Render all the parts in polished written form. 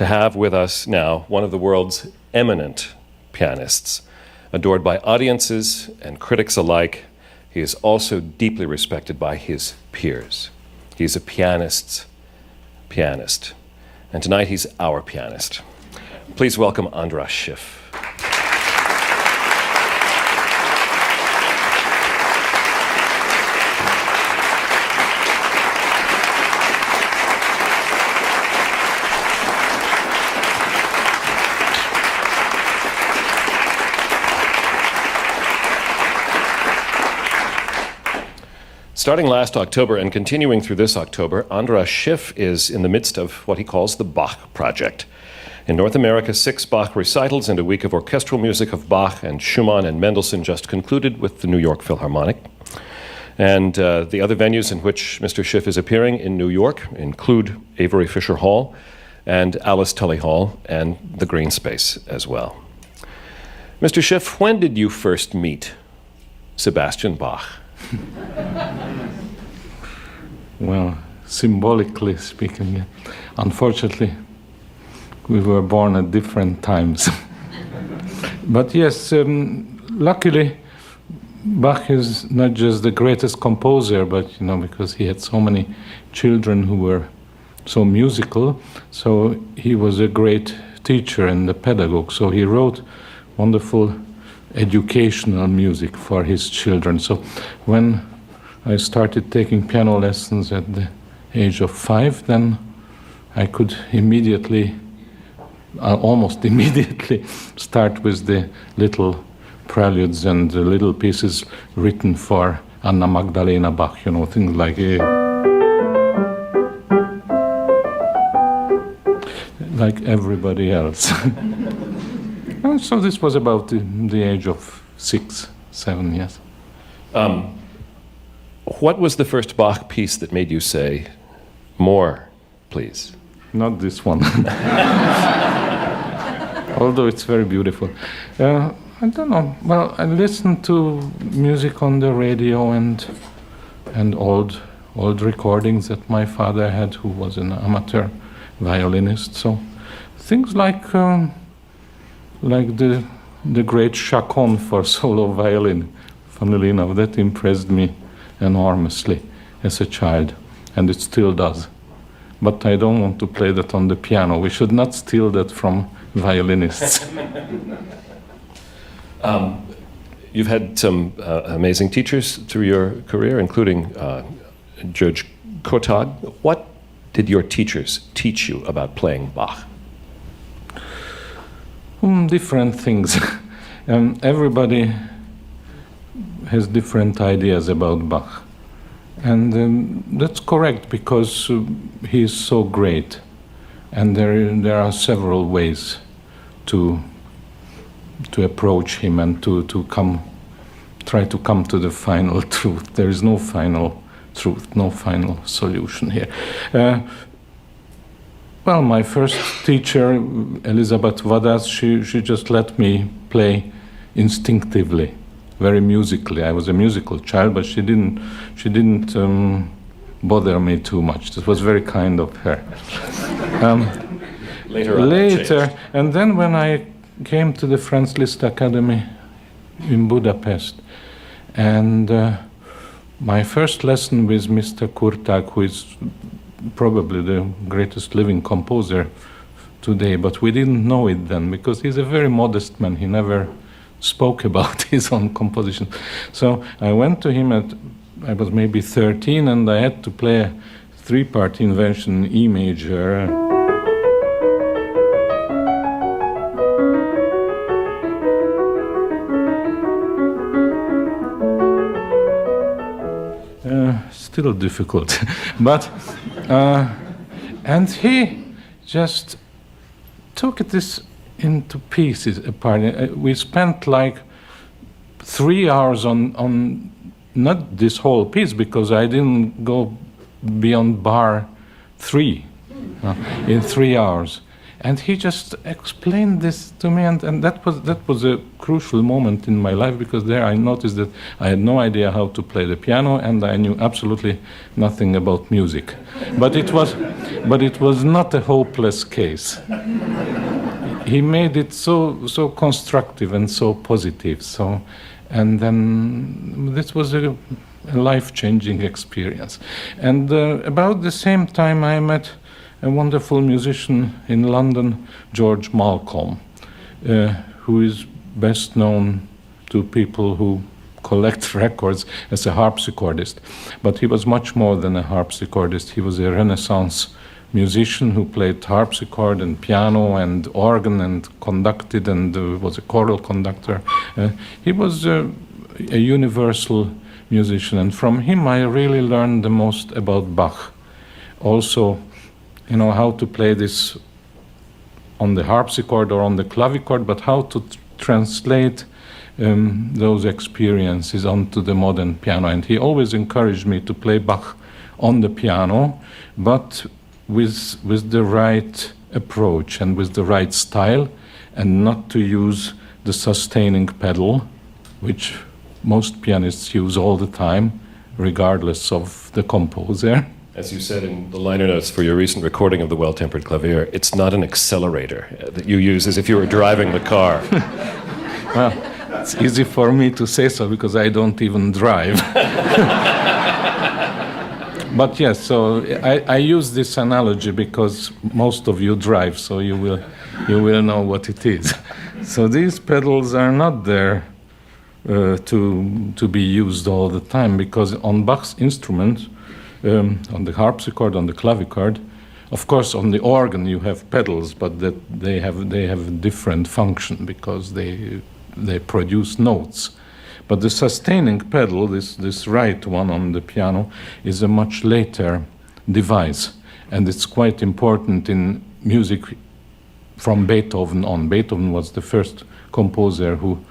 to have with us now one of the world's eminent pianists. Adored by audiences and critics alike, he is also deeply respected by his peers. He's a pianist's pianist. And tonight he's our pianist. Please welcome András Schiff. Starting last October and continuing through this October, András Schiff is in the midst of what he calls the Bach Project. In North America, 6 Bach recitals and a week of orchestral music of Bach and Schumann and Mendelssohn just concluded with the New York Philharmonic. And the other venues in which Mr. Schiff is appearing in New York include Avery Fisher Hall and Alice Tully Hall and the Green Space as well. Mr. Schiff, when did you first meet Sebastian Bach? Well, symbolically speaking, unfortunately, we were born at different times. But yes, luckily, Bach is not just the greatest composer, but because he had so many children who were so musical, so he was a great teacher and a pedagogue. So he wrote wonderful educational music for his children. So when I started taking piano lessons at the age of 5, then I could immediately, almost immediately, start with the little preludes and the little pieces written for Anna Magdalena Bach, things like everybody else. And so this was about the age of 6, 7 years. What was the first Bach piece that made you say, more, please? Not this one. Although it's very beautiful. I don't know. Well, I listened to music on the radio and old recordings that my father had, who was an amateur violinist. So things like the great Chacon for solo violin, funnily enough, that impressed me enormously as a child, and it still does. But I don't want to play that on the piano. We should not steal that from violinists. You've had some amazing teachers through your career, including Judge Kotag. What did your teachers teach you about playing Bach? Different things. Everybody has different ideas about Bach. And that's correct, because he is so great. And there are several ways to approach him and to try to come to the final truth. There is no final truth, no final solution here. Well, my first teacher, Elizabeth Vadas, she just let me play instinctively, very musically. I was a musical child, but she didn't bother me too much. That was very kind of her. Later, and then when I came to the Franz Liszt Academy in Budapest, and my first lesson with Mr. Kurtag, who is probably the greatest living composer today, but we didn't know it then, because he's a very modest man. He never spoke about his own composition. So I went to him I was maybe 13, and I had to play a 3-part invention, E major. Still difficult, but and he just took this into pieces apart. We spent like 3 hours on not this whole piece, because I didn't go beyond bar 3 in 3 hours. And he just explained this to me, and that was a crucial moment in my life, because there I noticed that I had no idea how to play the piano, and I knew absolutely nothing about music. But it was not a hopeless case. He made it so constructive and so positive. And then this was a life-changing experience. And about the same time, I met a wonderful musician in London, George Malcolm, who is best known to people who collect records as a harpsichordist. But he was much more than a harpsichordist. He was a Renaissance musician who played harpsichord and piano and organ and conducted, and was a choral conductor. He was a universal musician, and from him I really learned the most about Bach. Also, how to play this on the harpsichord or on the clavichord, but how to translate those experiences onto the modern piano. And he always encouraged me to play Bach on the piano, but with the right approach and with the right style, and not to use the sustaining pedal, which most pianists use all the time, regardless of the composer. As you said in the liner notes for your recent recording of the Well-Tempered Clavier, it's not an accelerator that you use as if you were driving the car. Well, it's easy for me to say so because I don't even drive. But yes, so I use this analogy because most of you drive, so you will know what it is. So these pedals are not there to be used all the time, because on Bach's instrument, on the harpsichord, on the clavichord, of course on the organ you have pedals, but that they have a different function because they produce notes. But the sustaining pedal, this right one on the piano, is a much later device, and it's quite important in music from Beethoven on. Beethoven was the first composer who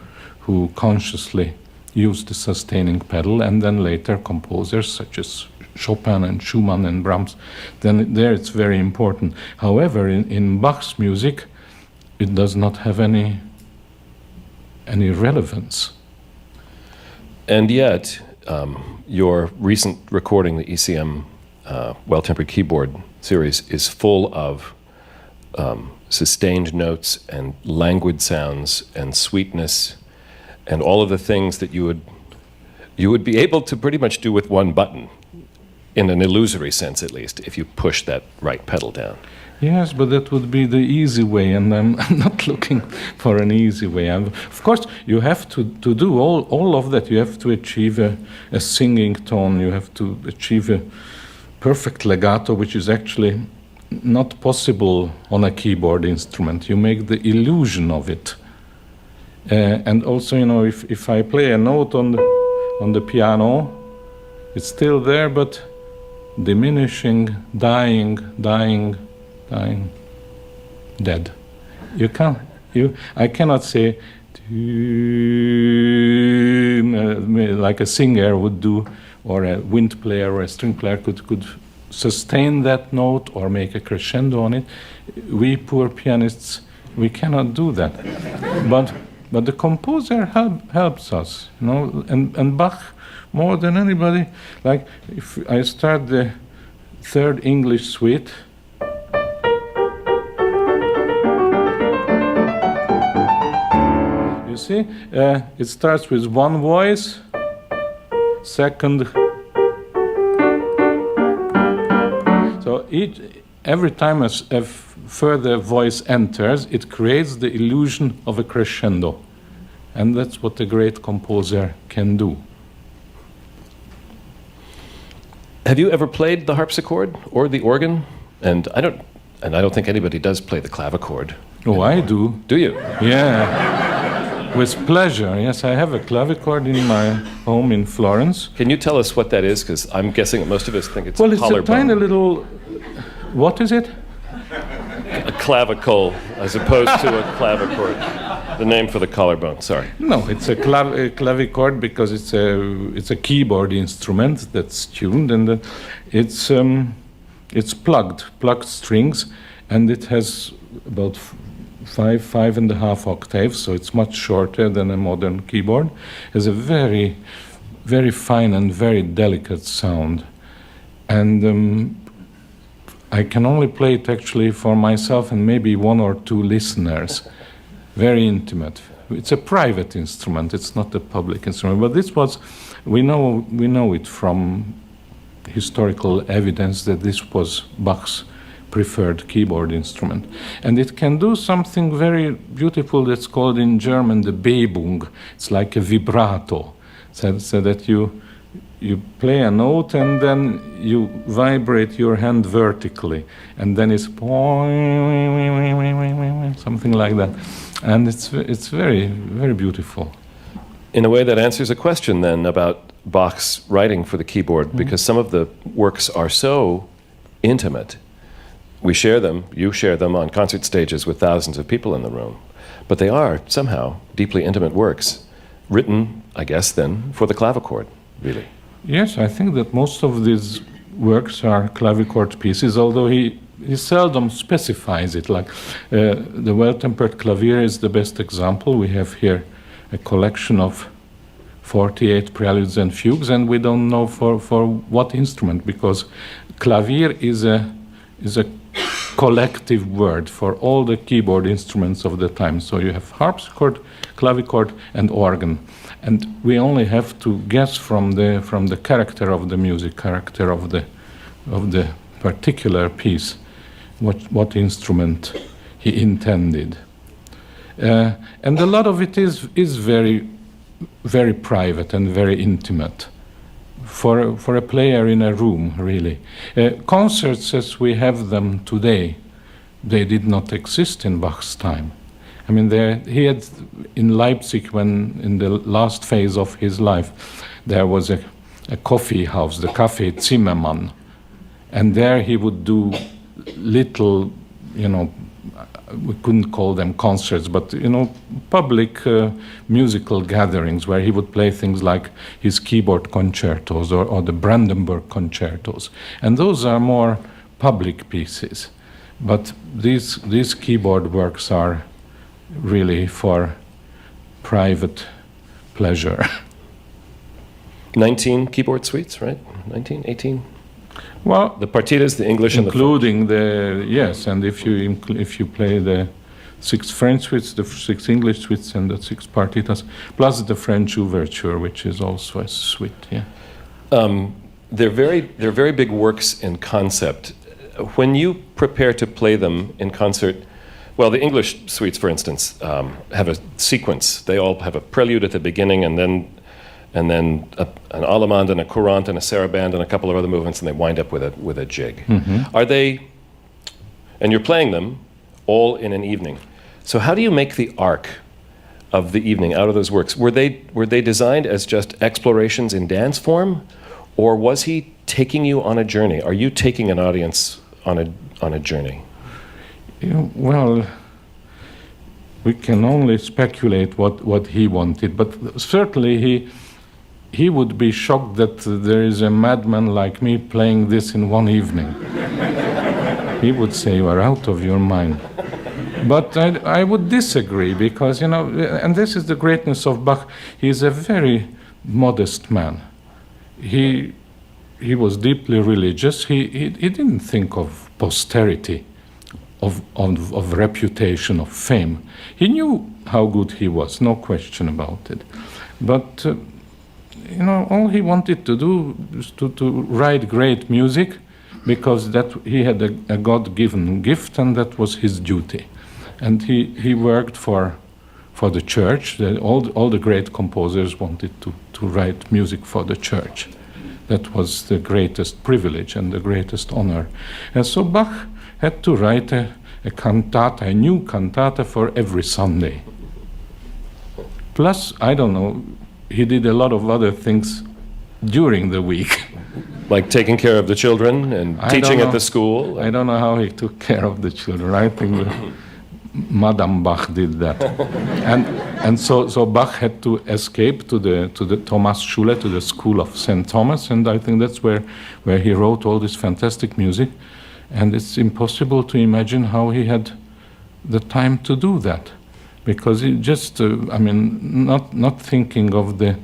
consciously used the sustaining pedal, and then later composers such as Chopin and Schumann and Brahms. Then there it's very important. However, in Bach's music, it does not have any relevance. And yet, your recent recording, the ECM Well-Tempered Keyboard series, is full of sustained notes and languid sounds and sweetness and all of the things that you would be able to pretty much do with one button, in an illusory sense at least, if you push that right pedal down. Yes, but that would be the easy way, and I'm not looking for an easy way. Of course, you have to do all of that. You have to achieve a singing tone. You have to achieve a perfect legato, which is actually not possible on a keyboard instrument. You make the illusion of it. And also, if I play a note on the piano, it's still there, but diminishing, dying, dead. I cannot say like a singer would do, or a wind player or a string player could sustain that note or make a crescendo on it. We poor pianists, we cannot do that. But the composer helps us, and Bach, more than anybody, like if I start the third English suite, you see, it starts with one voice, second. So every time a further voice enters, it creates the illusion of a crescendo. And that's what a great composer can do. Have you ever played the harpsichord or the organ? And I don't think anybody does play the clavichord. Oh, I do. Do you? Yeah. With pleasure. Yes, I have a clavichord in my home in Florence. Can you tell us what that is? Because I'm guessing that most of us think it's a collarbone. Well, it's a tiny little... What is it? A clavicle, as opposed to a clavichord. The name for the collarbone, sorry. No, it's a clavichord because it's a keyboard instrument that's tuned, and it's plugged strings, and it has about five and a half octaves, so it's much shorter than a modern keyboard. Has a very, very fine and very delicate sound. And I can only play it actually for myself and maybe one or two listeners. Very intimate. It's a private instrument, it's not a public instrument. But this was, we know it from historical evidence that this was Bach's preferred keyboard instrument. And it can do something very beautiful that's called in German the Bebung. It's like a vibrato, so that you play a note and then you vibrate your hand vertically, and then it's something like that. And it's very, very beautiful. In a way that answers a question then about Bach's writing for the keyboard, because some of the works are so intimate. We share them, you share them on concert stages with thousands of people in the room, but they are somehow deeply intimate works, written, I guess, then, for the clavichord, really. Yes, I think that most of these works are clavichord pieces, although he seldom specifies it. Like the Well-Tempered Clavier is the best example. We have here a collection of 48 preludes and fugues, and we don't know for what instrument, because clavier is a collective word for all the keyboard instruments of the time. So you have harpsichord, clavichord, and organ. And we only have to guess from the character of the music, character of the particular piece, what instrument he intended. And a lot of it is very, very private and very intimate for a player in a room, really. Concerts as we have them today, they did not exist in Bach's time. I mean, he had in Leipzig, when in the last phase of his life, there was a coffee house, the Café Zimmermann, and there he would do little, we couldn't call them concerts, but public musical gatherings where he would play things like his keyboard concertos or the Brandenburg concertos, and those are more public pieces. But these keyboard works are really for private pleasure. 19 keyboard suites, right? 19, 18? Well, the partitas, the English including yes, and if you play the 6 French suites, the 6 English suites, and the 6 partitas, plus the French ouverture, which is also a suite. Yeah. They're very big works in concept. When you prepare to play them in concert, well, the English suites, for instance, have a sequence. They all have a prelude at the beginning, and then an allemande and a courant and a sarabande and a couple of other movements, and they wind up with a jig. Mm-hmm. Are they? And you're playing them all in an evening. So how do you make the arc of the evening out of those works? Were they designed as just explorations in dance form, or was he taking you on a journey? Are you taking an audience on a journey? Well, we can only speculate what he wanted, but certainly he would be shocked that there is a madman like me playing this in one evening. He would say, "You are out of your mind." But I would disagree, because, and this is the greatness of Bach, he is a very modest man. He was deeply religious. He didn't think of posterity, of reputation, of fame. He knew how good he was, no question about it. But, all he wanted to do was to write great music, because that he had a God-given gift, and that was his duty. And he worked for the church. All the great composers wanted to write music for the church. That was the greatest privilege and the greatest honor. And so Bach had to write a cantata, a new cantata for every Sunday. Plus, I don't know, he did a lot of other things during the week. Like taking care of the children and teaching at the school? I don't know how he took care of the children. I think Madame Bach did that. And so Bach had to escape to the Thomasschule, to the school of St. Thomas, and I think that's where he wrote all this fantastic music. And it's impossible to imagine how he had the time to do that, because it just, not thinking of the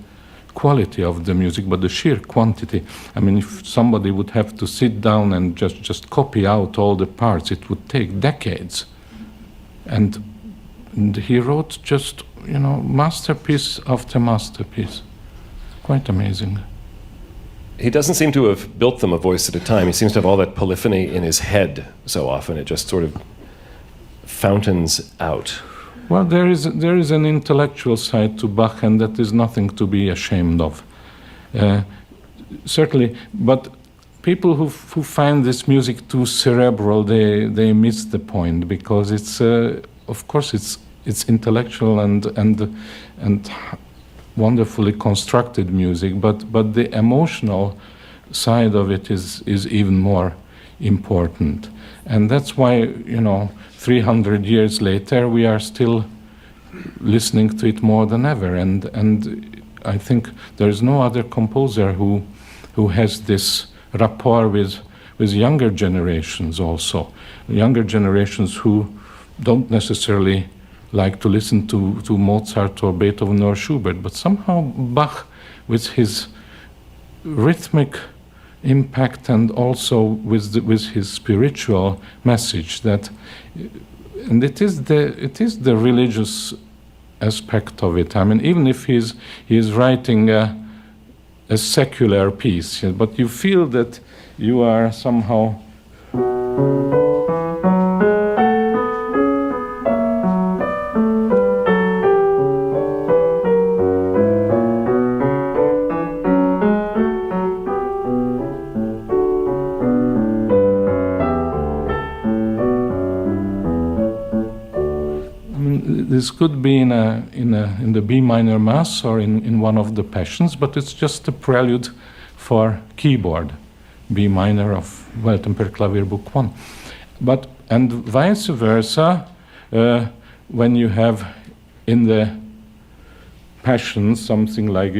quality of the music, but the sheer quantity. I mean, if somebody would have to sit down and just copy out all the parts, it would take decades. And he wrote just, masterpiece after masterpiece. Quite amazing. He doesn't seem to have built them a voice at a time. He seems to have all that polyphony in his head so often. It just sort of fountains out. Well, there is an intellectual side to Bach, and that is nothing to be ashamed of. Certainly, but people who find this music too cerebral, they miss the point, because it's, of course, it's intellectual and wonderfully constructed music, but the emotional side of it is even more important. And that's why, 300 years later, we are still listening to it more than ever. And I think there is no other composer who has this rapport with younger generations also. Younger generations who don't necessarily like to listen to Mozart or Beethoven or Schubert, but somehow Bach, with his rhythmic impact and also with his spiritual message, and it is the religious aspect of it. I mean, even if he is writing a secular piece, but you feel that you are somehow this could be in the B minor Mass or in one of the Passions, but it's just a prelude for keyboard, B minor of Weltenperklavier Book 1. And vice versa, when you have in the Passion something like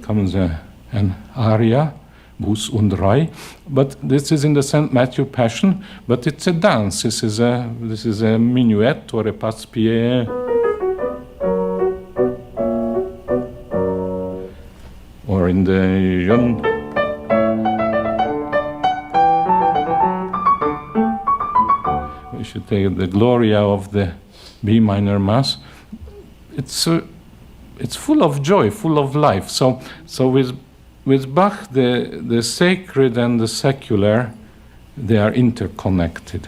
comes an aria, Bus und Rei, but this is in the St. Matthew Passion, but it's a dance. This is a minuet or a passe-pied, or in the we should take the Gloria of the B minor Mass. It's full of joy, full of life. So with Bach, the sacred and the secular, they are interconnected.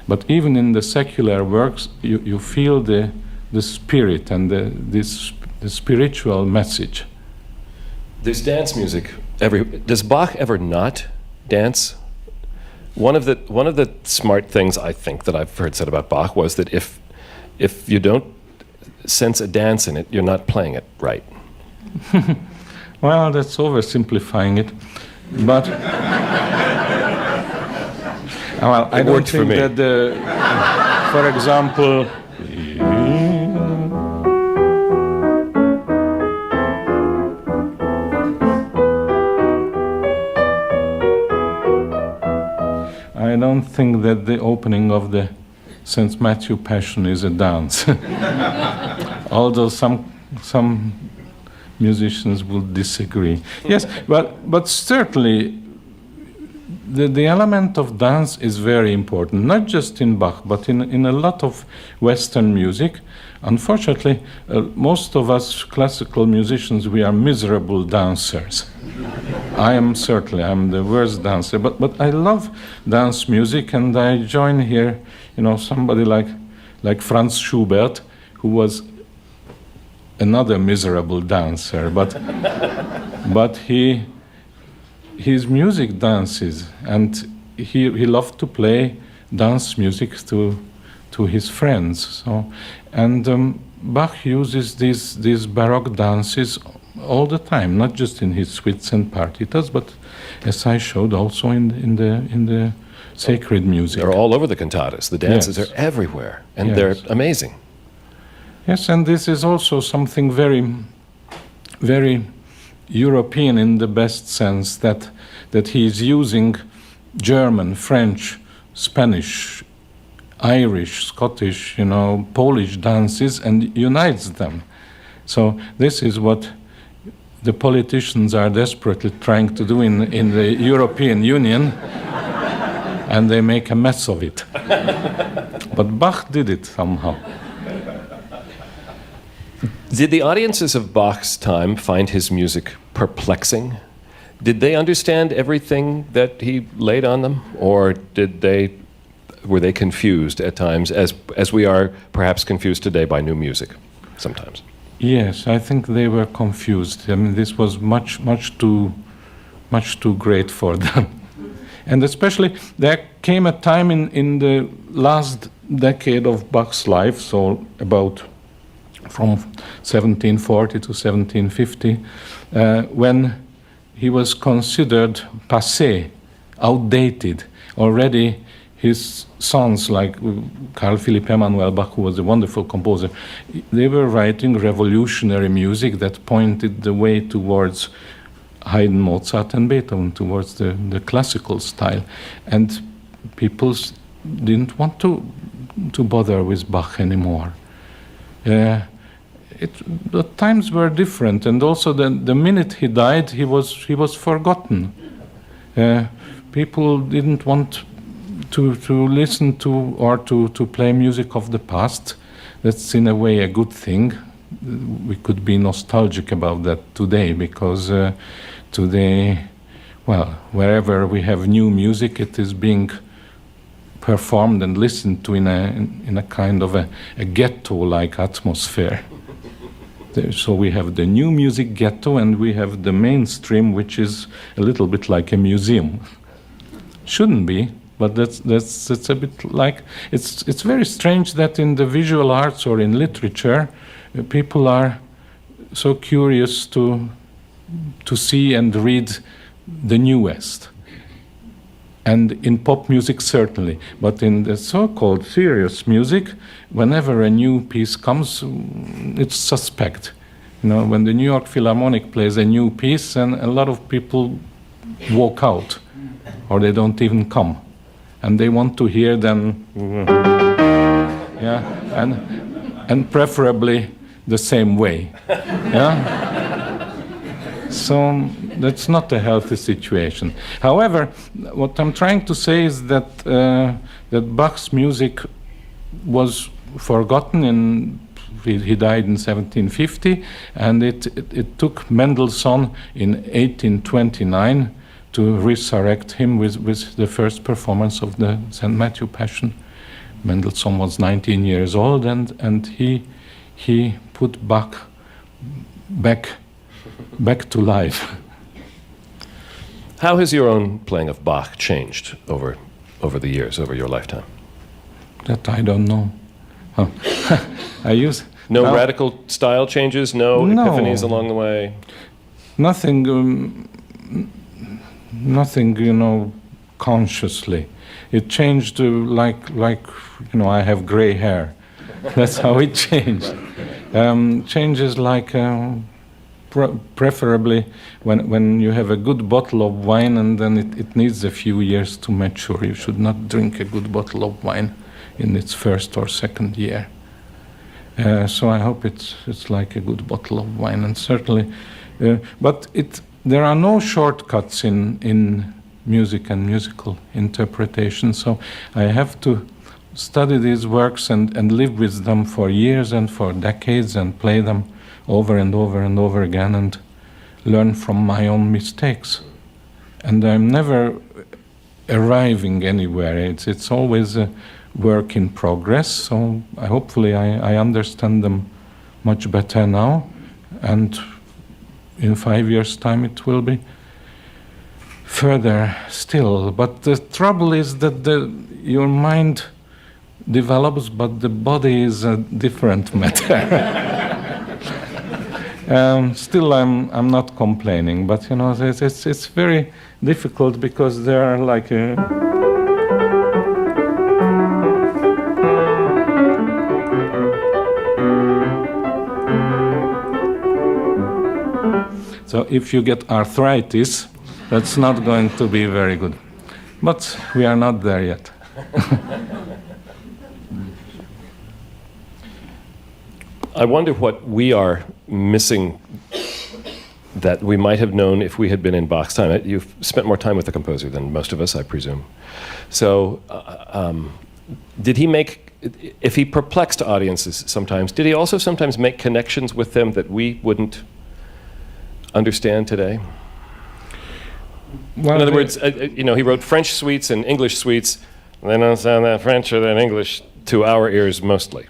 But even in the secular works, you feel the spirit and the spiritual message. There's dance music. Does Bach ever not dance? One of the smart things I think that I've heard said about Bach was that if you don't sense a dance in it, you're not playing it right. Well, that's oversimplifying it, but well, I don't think that for example, I don't think that the opening of the St. Matthew Passion is a dance. Although some musicians will disagree. Yes, but certainly the element of dance is very important, not just in Bach, but in a lot of Western music. Unfortunately, most of us classical musicians, we are miserable dancers. I'm the worst dancer, but I love dance music, and I join here, somebody like Franz Schubert, who was another miserable dancer, but his music dances, and he loved to play dance music to his friends. And Bach uses these Baroque dances all the time, not just in his suites and partitas, but as I showed also in the sacred music. They're all over the cantatas. The dances are everywhere, and they're amazing. Yes, and this is also something very, very European in the best sense, that he is using German, French, Spanish, Irish, Scottish, Polish dances and unites them. So this is what the politicians are desperately trying to do in the European Union, and they make a mess of it. But Bach did it somehow. Did the audiences of Bach's time find his music perplexing? Did they understand everything that he laid on them, or were they confused at times, as we are perhaps confused today by new music sometimes? Yes, I think they were confused. I mean, this was much too great for them. And especially, there came a time in the last decade of Bach's life, so about from 1740 to 1750, when he was considered passé, outdated. Already his sons, like Carl Philipp Emanuel Bach, who was a wonderful composer, they were writing revolutionary music that pointed the way towards Haydn, Mozart, and Beethoven, towards the classical style. And people didn't want to bother with Bach anymore. The times were different, and also the minute he died, he was forgotten. People didn't want to listen to or to play music of the past. That's in a way a good thing. We could be nostalgic about that today, because today, well, wherever we have new music, it is being performed and listened to in a kind of a ghetto-like atmosphere. So we have the new music ghetto, and we have the mainstream, which is a little bit like a museum. Shouldn't be, but that's a bit like, it's very strange that in the visual arts or in literature, people are so curious to see and read the newest. And in pop music, certainly. But in the so-called serious music, whenever a new piece comes, it's suspect. When the New York Philharmonic plays a new piece, and a lot of people walk out, or they don't even come. And they want to hear them, and preferably the same way. So that's not a healthy situation. However, what I'm trying to say is that Bach's music was forgotten. He died in 1750, and it took Mendelssohn in 1829 to resurrect him with the first performance of the St. Matthew Passion. Mendelssohn was 19 years old, and he put Bach back to life. How has your own playing of Bach changed over the years, over your lifetime? That I don't know. No radical style changes, no epiphanies along the way? Nothing, consciously. It changed like I have gray hair. That's how it changed. Changes like preferably when you have a good bottle of wine, and then it needs a few years to mature. You should not drink a good bottle of wine in its first or second year. So I hope it's like a good bottle of wine, and certainly, but there are no shortcuts in music and musical interpretation. So I have to study these works and live with them for years and for decades, and play them over and over and over again, and learn from my own mistakes. And I'm never arriving anywhere. It's always a work in progress. So hopefully I understand them much better now, and in 5 years' time it will be further still. But the trouble is that your mind develops, but the body is a different matter. Still, I'm not complaining, but it's very difficult, because there are like So if you get arthritis, that's not going to be very good. But we are not there yet. I wonder what we are missing that we might have known if we had been in Bach's time. You've spent more time with the composer than most of us, I presume. So did he make, if he perplexed audiences sometimes, did he also sometimes make connections with them that we wouldn't understand today? Well, in other words, he wrote French suites and English suites. They don't sound that French or that English to our ears mostly.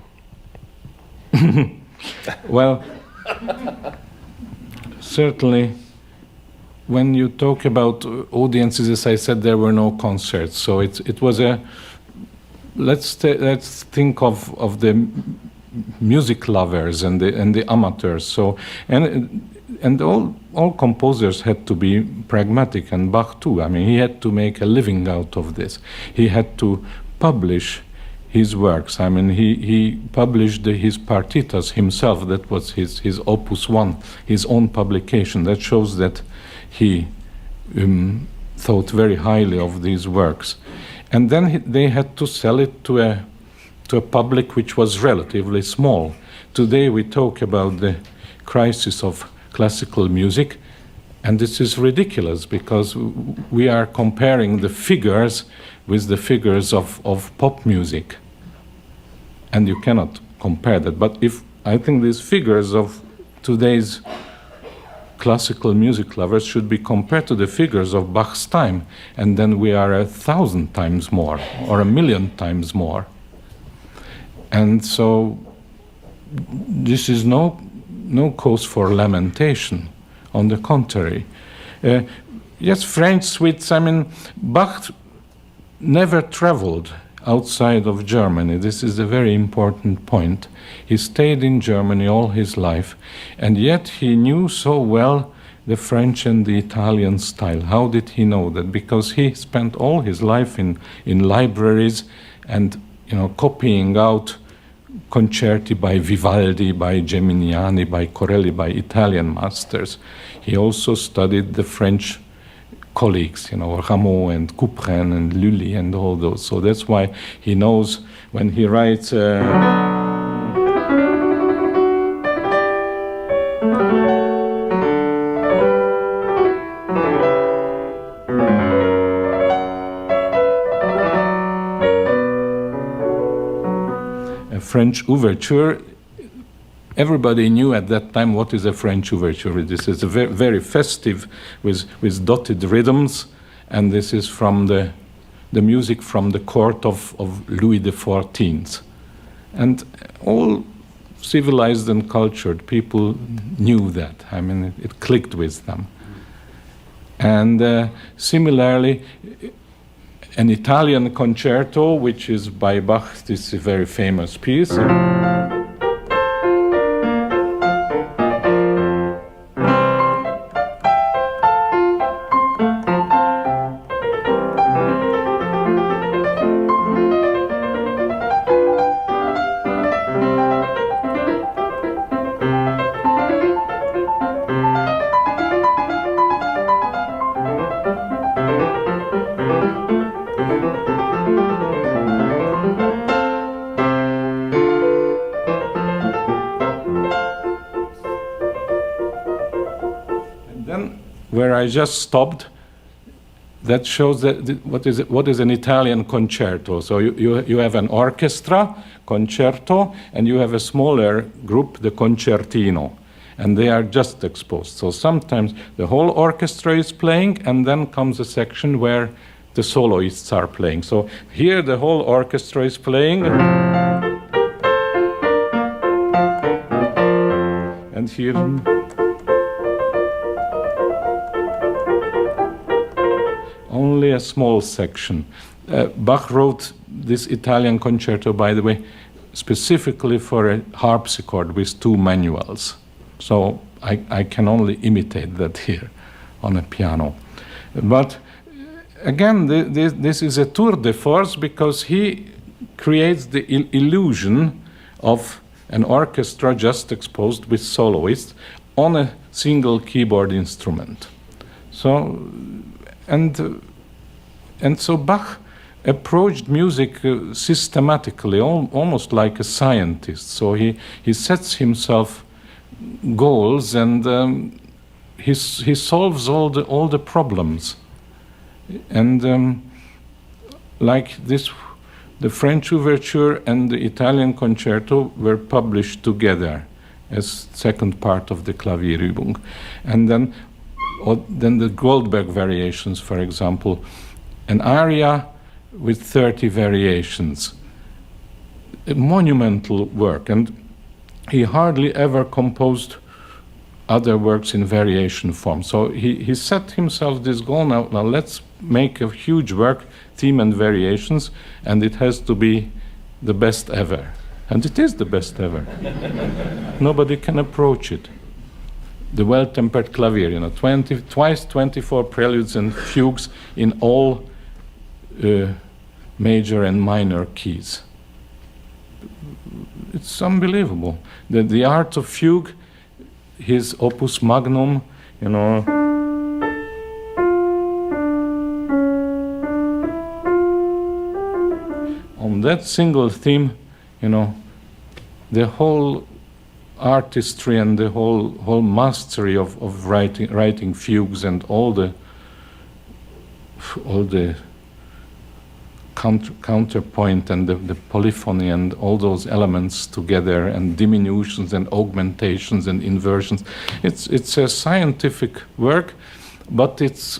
Well, certainly, when you talk about audiences, as I said, there were no concerts. So it was a, let's think of the music lovers and the amateurs. So and all composers had to be pragmatic, and Bach too. I mean, he had to make a living out of this. He had to publish his works. I mean, he published his partitas himself. That was his opus 1, his own publication. That shows that he thought very highly of these works. And then they had to sell it to a public which was relatively small. Today we talk about the crisis of classical music, and this is ridiculous because we are comparing the figures with the figures of pop music, and you cannot compare that. But if I think these figures of today's classical music lovers should be compared to the figures of Bach's time, and then we are 1,000 times more or 1,000,000 times more. And so this is no cause for lamentation. On the contrary. Yes, French suites, I mean, Bach never traveled outside of Germany. This is a very important point. He stayed in Germany all his life, and yet he knew so well the French and the Italian style. How did he know that? Because he spent all his life in libraries and, copying out concerti by Vivaldi, by Geminiani, by Corelli, by Italian masters. He also studied the French colleagues, Rameau and Couperin and Lully and all those. So that's why he knows when he writes French overture. Everybody knew at that time what is a French overture. This is a very, very festive with dotted rhythms, and this is from the music from the court of Louis XIV. And all civilized and cultured people knew that. I mean, it clicked with them. And similarly, an Italian concerto, which is by Bach, this is a very famous piece. Where I just stopped, that shows that what is an Italian concerto. So you have an orchestra, concerto, and you have a smaller group, the concertino, and they are just exposed. So sometimes the whole orchestra is playing, and then comes a section where the soloists are playing. So here the whole orchestra is playing, and here only a small section. Bach wrote this Italian concerto, by the way, specifically for a harpsichord with 2 manuals. So I can only imitate that here on a piano. But again, this is a tour de force because he creates the illusion of an orchestra just exposed with soloists, on a single keyboard instrument. So, and so Bach approached music systematically, almost like a scientist. So he sets himself goals, and he solves all the problems. And like this, the French Overture and the Italian Concerto were published together as second part of the Klavierübung. And then the Goldberg variations, for example, an aria with 30 variations, a monumental work. And he hardly ever composed other works in variation form. So he set himself this goal, now let's make a huge work, theme and variations, and it has to be the best ever. And it is the best ever. Nobody can approach it. The Well-Tempered Clavier, twice 24 preludes and fugues in all major and minor keys. It's unbelievable. The art of fugue, his opus magnum, on that single theme, the whole artistry and the whole mastery of writing fugues and all the counterpoint and the polyphony and all those elements together, and diminutions and augmentations and inversions. It's a scientific work, but it's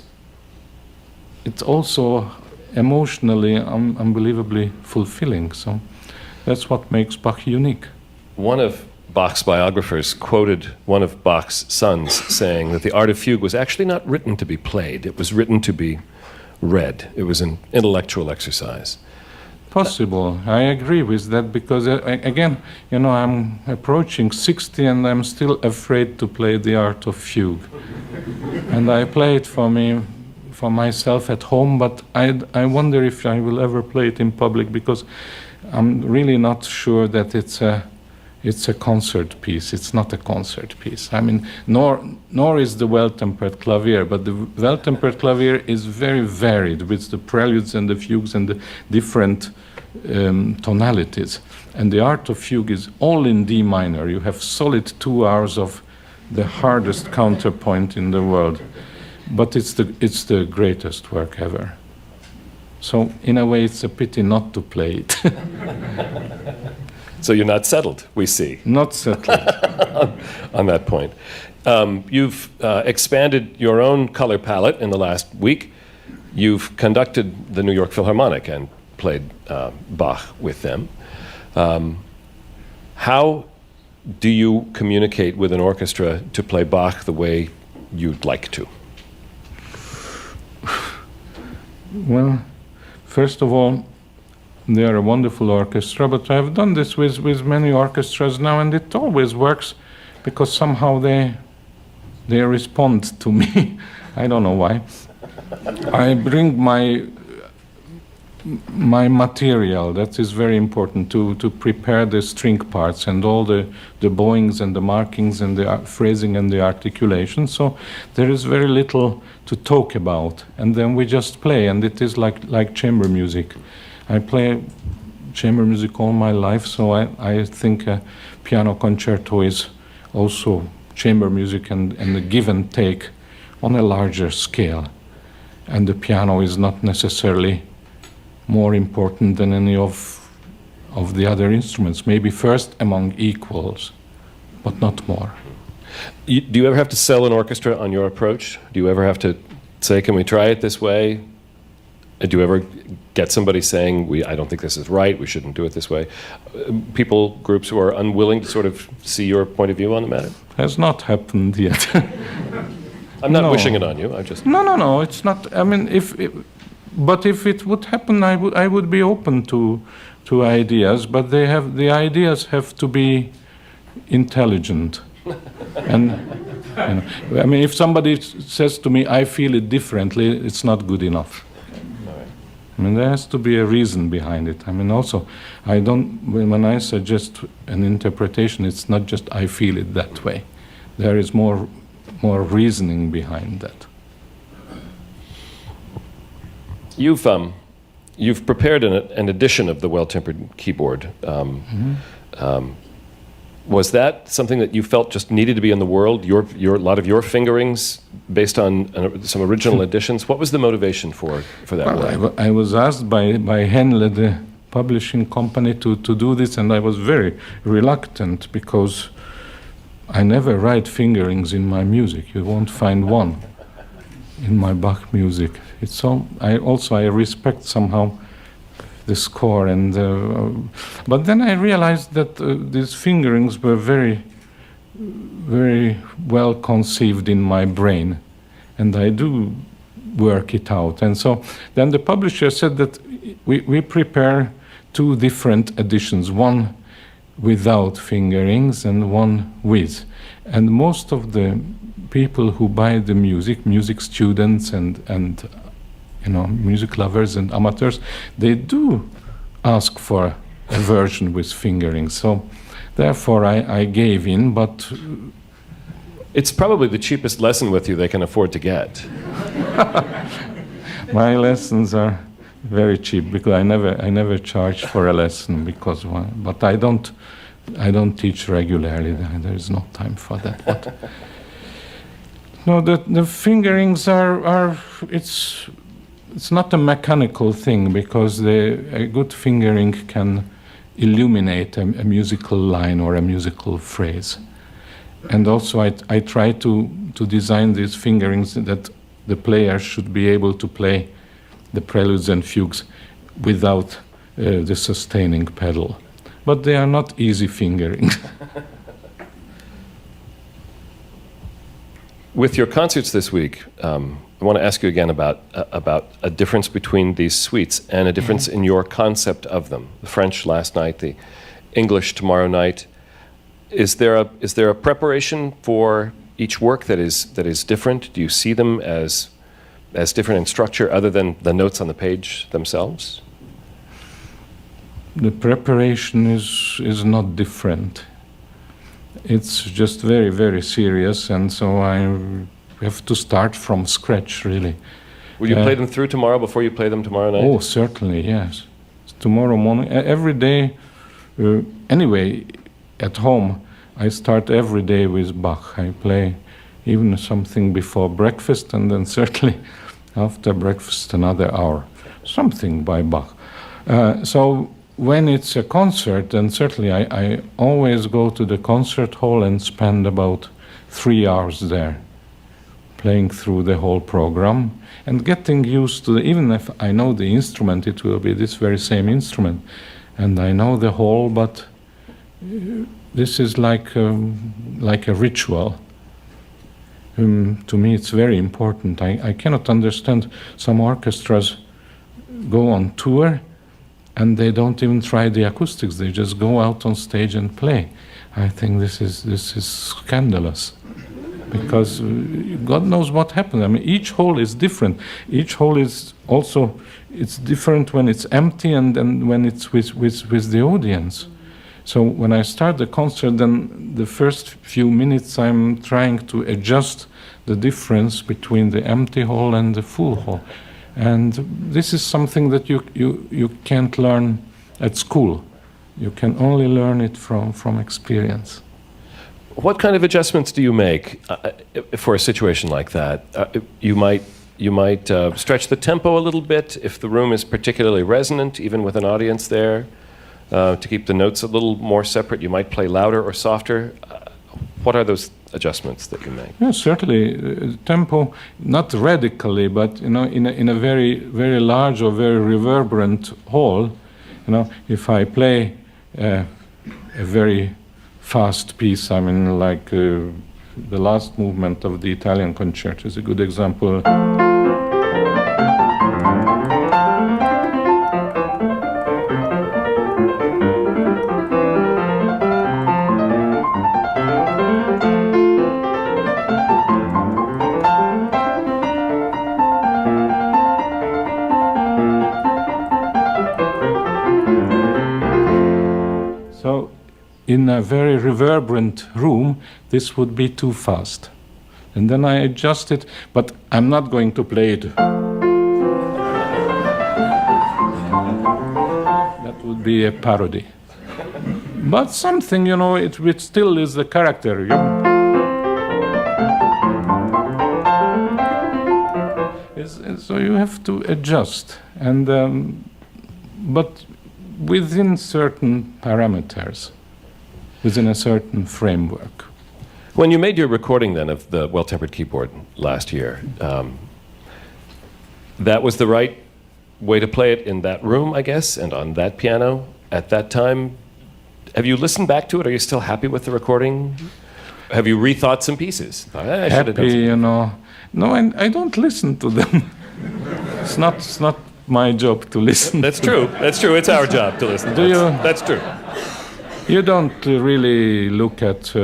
also emotionally unbelievably fulfilling. So that's what makes Bach unique. One of Bach's biographers quoted one of Bach's sons saying that the art of fugue was actually not written to be played, it was written to be read. It was an intellectual exercise. Possible. I agree with that, because again, I'm approaching 60 and I'm still afraid to play the art of fugue. And I play it for myself at home, but I wonder if I will ever play it in public, because I'm really not sure that it's a concert piece. It's not a concert piece. I mean, nor is the Well-Tempered Clavier, but the Well-Tempered Clavier is very varied with the preludes and the fugues and the different tonalities. And the art of fugue is all in D minor. You have solid 2 hours of the hardest counterpoint in the world. But it's the greatest work ever. So in a way, it's a pity not to play it. So you're not settled, we see. Not settled. On that point. You've expanded your own color palette in the last week. You've conducted the New York Philharmonic and played Bach with them. How do you communicate with an orchestra to play Bach the way you'd like to? Well, first of all, they are a wonderful orchestra, but I've done this with many orchestras now, and it always works, because somehow they respond to me. I don't know why. I bring my material. That is very important, to prepare the string parts and all the bowings and the markings and the phrasing and the articulation. So there is very little to talk about, and then we just play, and it is like chamber music. I play chamber music all my life, so I think a piano concerto is also chamber music and a give and take on a larger scale. And the piano is not necessarily more important than any of the other instruments. Maybe first among equals, but not more. Do you ever have to sell an orchestra on your approach? Do you ever have to say, can we try it this way? Do you ever get somebody saying, I don't think this is right, we shouldn't do it this way? Groups who are unwilling to sort of see your point of view on the matter? Has not happened yet. I'm not wishing it on you, I just... No, it's not. I mean, but if it would happen, I would be open to ideas, but the ideas have to be intelligent. And I mean, if somebody says to me, I feel it differently, it's not good enough. I mean, there has to be a reason behind it. I mean, also, when I suggest an interpretation, it's not just I feel it that way. there is more reasoning behind that. You've prepared an edition of the Well-Tempered Keyboard. Was that something that you felt just needed to be in the world? A lot of your fingerings based on some original editions. What was the motivation for that? Well, I was asked by Henle, the publishing company, to do this, and I was very reluctant because I never write fingerings in my music. You won't find one in my Bach music. It's all. I respect somehow the score, and but then I realized that these fingerings were very, very well conceived in my brain, and I do work it out. And so then the publisher said that we prepare two different editions, one without fingerings and one with. And most of the people who buy the music students and music lovers and amateurs, they do ask for a version with fingerings. So therefore I gave in, but it's probably the cheapest lesson with you they can afford to get. My lessons are very cheap because I never charge for a lesson but I don't teach regularly. There is no time for that. But no, the fingerings are it's not a mechanical thing because a good fingering can illuminate a musical line or a musical phrase. And also I try to design these fingerings that the player should be able to play the preludes and fugues without the sustaining pedal. But they are not easy fingering. With your concerts this week, I want to ask you again about a difference between these suites and a difference in your concept of them. The French last night, the English tomorrow night. Is there a preparation for each work that is different? Do you see them as different in structure other than the notes on the page themselves? The preparation is not different. It's just very, very serious, and so I have to start from scratch, really. Will you play them through tomorrow before you play them tomorrow night? Oh, certainly, yes. Tomorrow morning, every day. Anyway, at home, I start every day with Bach. I play even something before breakfast, and then certainly after breakfast another hour, something by Bach. So when it's a concert, then certainly I always go to the concert hall and spend about 3 hours there, playing through the whole program and getting used to even if I know the instrument, it will be this very same instrument, and I know the whole, but this is like a ritual. To me, it's very important. I cannot understand some orchestras go on tour and they don't even try the acoustics. They just go out on stage and play. I think this is scandalous, because God knows what happened. I mean, each hall is different. Each hall is also, it's different when it's empty and when it's with the audience. So when I start the concert, then the first few minutes I'm trying to adjust the difference between the empty hall and the full hall. And this is something that you can't learn at school. You can only learn it from experience. What kind of adjustments do you make for a situation like that? You might stretch the tempo a little bit if the room is particularly resonant, even with an audience there, to keep the notes a little more separate. You might play louder or softer. What are those adjustments that you make? Yeah, certainly tempo, not radically, but in a very, very large or very reverberant hall, if I play a very fast piece, I mean, like the last movement of the Italian concerto is a good example. in a very reverberant room, this would be too fast. And then I adjust it, but I'm not going to play it. That would be a parody. But something, you know, it still is the character. So you have to adjust, and but within certain parameters, within a certain framework. When you made your recording then of the Well-Tempered Keyboard last year, that was the right way to play it in that room, I guess, and on that piano at that time. Have you listened back to it? Are you still happy with the recording? Have you rethought some pieces? Happy, you know. No, I don't listen to them. It's not my job to listen. That's true. That's true. It's our job to listen. That's true. You don't really look at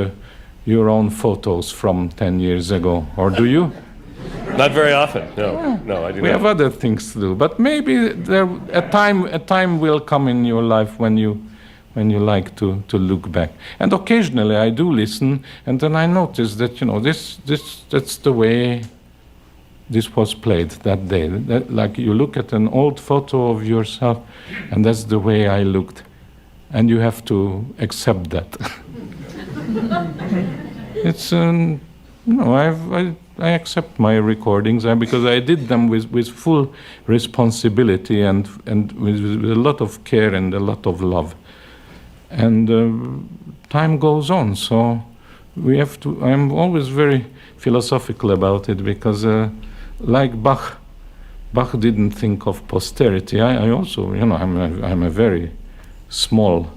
your own photos from 10 years ago, or do you? Not very often. No, no, I do not. We have other things to do, but maybe a time will come in your life when you like to look back. And occasionally I do listen, and then I notice that, you know, that's the way this was played that day. Like you look at an old photo of yourself, and that's the way I looked. And you have to accept that. It's, you know, I accept my recordings because I did them with full responsibility and with a lot of care and a lot of love. And time goes on, so we have to. I'm always very philosophical about it because, like Bach didn't think of posterity. I also, you know, I'm a very small,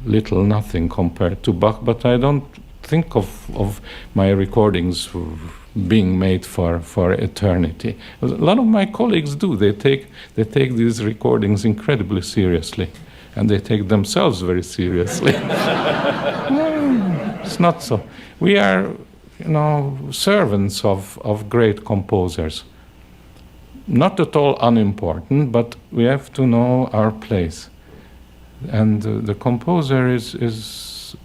little nothing compared to Bach, but I don't think of my recordings being made for eternity. A lot of my colleagues do. They take these recordings incredibly seriously. And they take themselves very seriously. It's not so. We are, you know, servants of great composers. Not at all unimportant, but we have to know our place. And the composer is it's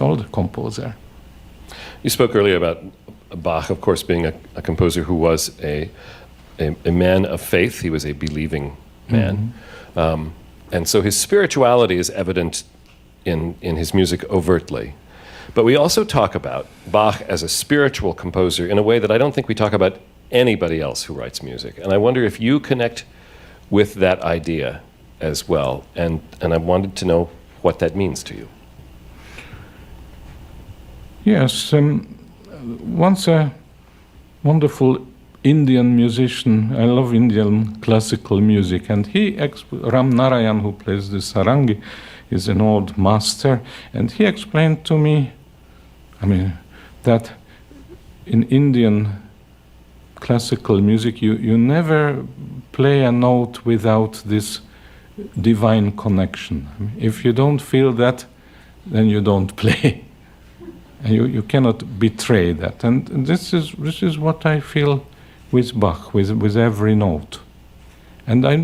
all the composer. You spoke earlier about Bach, of course, being a composer who was a man of faith. He was a believing man. Mm-hmm. And so his spirituality is evident in his music overtly. But we also talk about Bach as a spiritual composer in a way that I don't think we talk about anybody else who writes music. And I wonder if you connect with that idea as well. And I wanted to know what that means to you. Yes. Once a wonderful Indian musician, I love Indian classical music, and Ram Narayan, who plays the sarangi, is an old master, and he explained to me, that in Indian classical music, you never play a note without this divine connection. If you don't feel that, then you don't play. And you cannot betray that. And this is what I feel with Bach, with every note. And I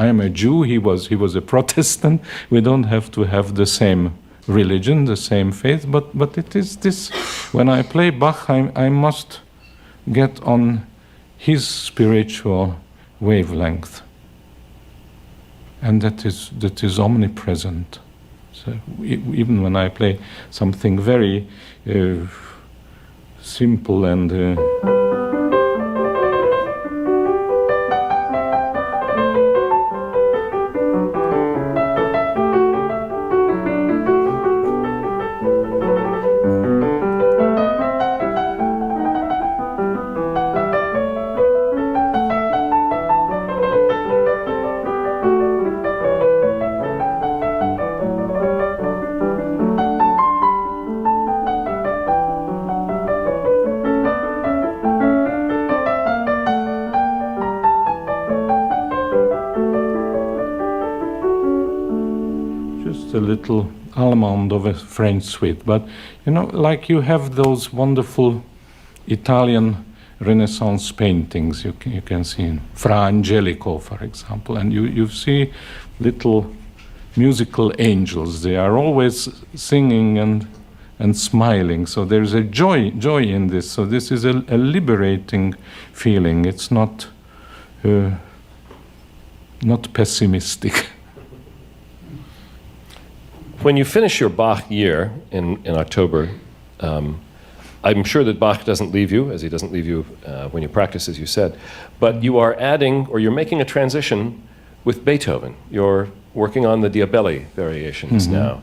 am a Jew. He was a Protestant. We don't have to have the same religion, the same faith. But it is this. When I play Bach, I must get on his spiritual wavelength, and that is omnipresent. So even when I play something very simple and a little almond of a French suite, but like you have those wonderful Italian Renaissance paintings you can see in Fra Angelico, for example, and you see little musical angels. They are always singing and smiling. So there's a joy in this. So this is a liberating feeling. It's not pessimistic. When you finish your Bach year in October, I'm sure that Bach doesn't leave you, as he doesn't leave you when you practice, as you said, but you are adding, or you're making a transition with Beethoven. You're working on the Diabelli variations now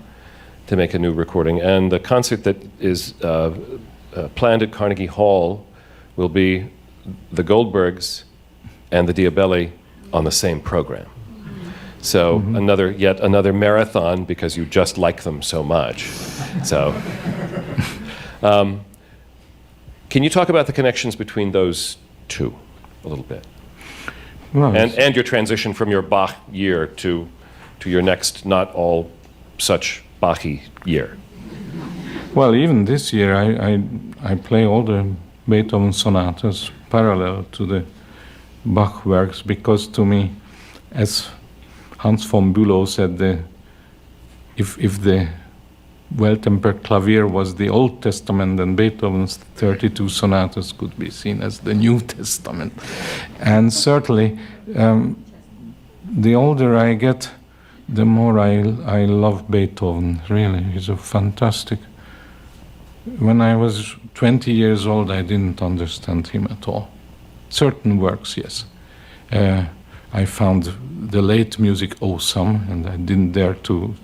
to make a new recording, and the concert that is planned at Carnegie Hall will be the Goldbergs and the Diabelli on the same program. So yet another marathon, because you just like them so much. So, can you talk about the connections between those two a little bit? Well, and your transition from your Bach year to your next not all such Bach-y year? Well, even this year I play all the Beethoven sonatas parallel to the Bach works, because to me, as Hans von Bülow said, if the well-tempered clavier was the Old Testament, then Beethoven's 32 sonatas could be seen as the New Testament. And certainly, the older I get, the more I love Beethoven. Really, he's a fantastic. When I was 20 years old, I didn't understand him at all. Certain works, yes. I found the late music awesome, and I didn't dare to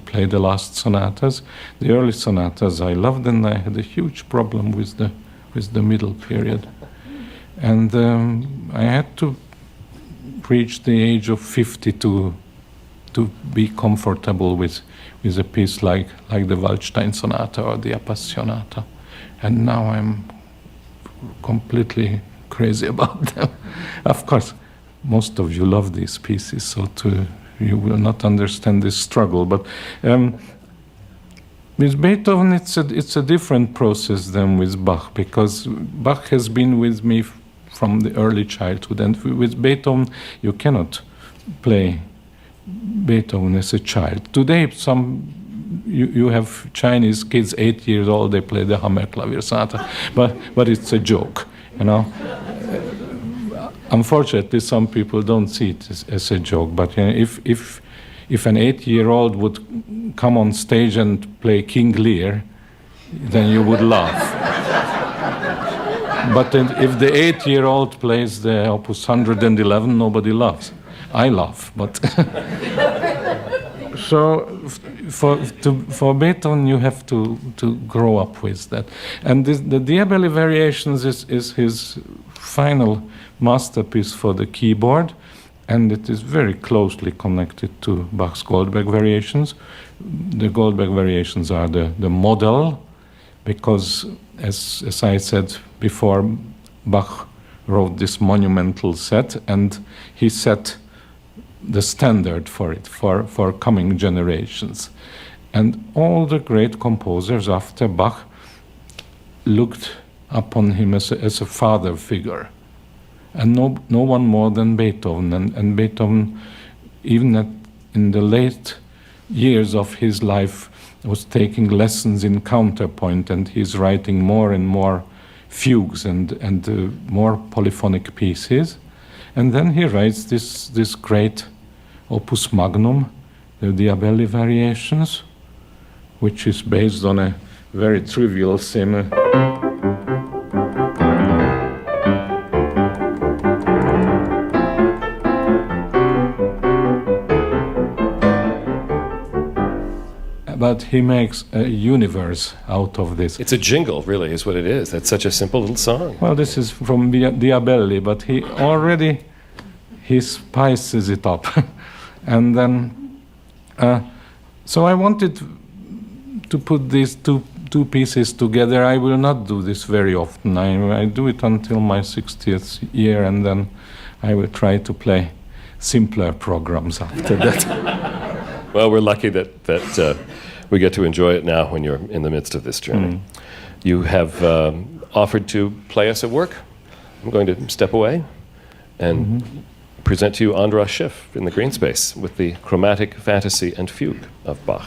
play the last sonatas. The early sonatas I loved, and I had a huge problem with the middle period. And I had to reach the age of 50 to be comfortable with a piece like the Waldstein Sonata or the Appassionata. And now I'm completely crazy about them. Of course, most of you love these pieces, so you will not understand this struggle. But with Beethoven, it's a different process than with Bach, because Bach has been with me from the early childhood, and with Beethoven, you cannot play Beethoven as a child. Today, you have Chinese kids, 8 years old, they play the Hammerklavier Sonata, but it's a joke, you know. Unfortunately, some people don't see it as a joke. But you know, if an 8-year-old would come on stage and play King Lear, then you would laugh. But then if the 8-year-old plays the Opus 111, nobody laughs. I laugh, but so for Beethoven, you have to grow up with that. And the Diabelli Variations is his final masterpiece for the keyboard, and it is very closely connected to Bach's Goldberg Variations. The Goldberg Variations are the model, because as I said before, Bach wrote this monumental set, and he set the standard for it, for coming generations. And all the great composers after Bach looked upon him as a father figure. And no one more than Beethoven. And Beethoven, even in the late years of his life, was taking lessons in counterpoint, and he's writing more and more fugues and more polyphonic pieces. And then he writes this great opus magnum, the Diabelli Variations, which is based on a very trivial theme. But he makes a universe out of this. It's a jingle, really, is what it is. That's such a simple little song. Well, this is from Diabelli, but he spices it up. And then, so I wanted to put these two pieces together. I will not do this very often. I do it until my 60th year, and then I will try to play simpler programs after that. Well, we're lucky that we get to enjoy it now when you're in the midst of this journey. You have offered to play us at work. I'm going to step away and present to you András Schiff in the green space with the chromatic fantasy and fugue of Bach.